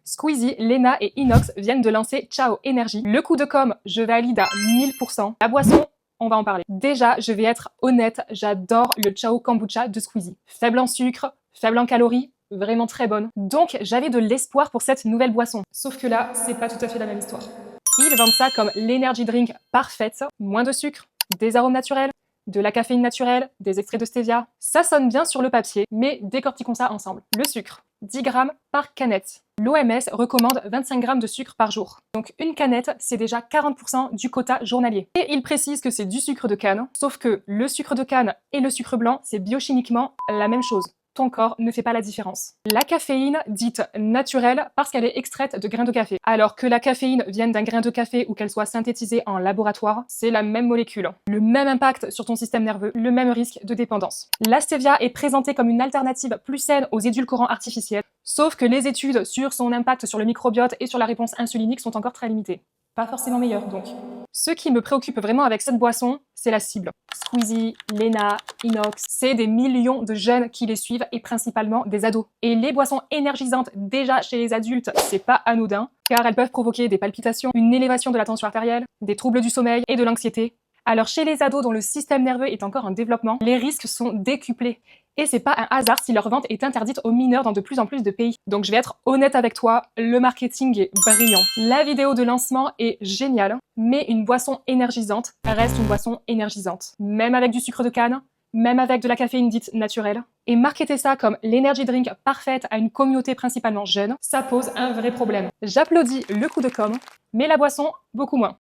Squeezie, Lena et Inox viennent de lancer Ciao Energy. Le coup de com', je valide à 1000%. La boisson, on va en parler. Déjà, je vais être honnête, j'adore le Ciao Kombucha de Squeezie. Faible en sucre, faible en calories, vraiment très bonne. Donc, j'avais de l'espoir pour cette nouvelle boisson. Sauf que là, c'est pas tout à fait la même histoire. Ils vendent ça comme l'energy drink parfaite, moins de sucre, des arômes naturels, de la caféine naturelle, des extraits de stevia. Ça sonne bien sur le papier, mais décortiquons ça ensemble. Le sucre, 10 grammes par canette. L'OMS recommande 25 grammes de sucre par jour. Donc une canette, c'est déjà 40% du quota journalier. Et il précise que c'est du sucre de canne, sauf que le sucre de canne et le sucre blanc, c'est biochimiquement la même chose. Ton corps ne fait pas la différence. La caféine, dite naturelle, parce qu'elle est extraite de grains de café. Alors que la caféine vienne d'un grain de café ou qu'elle soit synthétisée en laboratoire, c'est la même molécule. Le même impact sur ton système nerveux, le même risque de dépendance. La stevia est présentée comme une alternative plus saine aux édulcorants artificiels, sauf que les études sur son impact sur le microbiote et sur la réponse insulinique sont encore très limitées. Pas forcément meilleures donc. Ce qui me préoccupe vraiment avec cette boisson, c'est la cible. Squeezie, Lena, Inox, c'est des millions de jeunes qui les suivent et principalement des ados. Et les boissons énergisantes déjà chez les adultes, c'est pas anodin, car elles peuvent provoquer des palpitations, une élévation de la tension artérielle, des troubles du sommeil et de l'anxiété. Alors chez les ados dont le système nerveux est encore en développement, les risques sont décuplés. Et c'est pas un hasard si leur vente est interdite aux mineurs dans de plus en plus de pays. Donc je vais être honnête avec toi, le marketing est brillant. La vidéo de lancement est géniale, mais une boisson énergisante reste une boisson énergisante. Même avec du sucre de canne, même avec de la caféine dite naturelle. Et marketer ça comme l'energy drink parfaite à une communauté principalement jeune, ça pose un vrai problème. J'applaudis le coup de com', mais la boisson, beaucoup moins.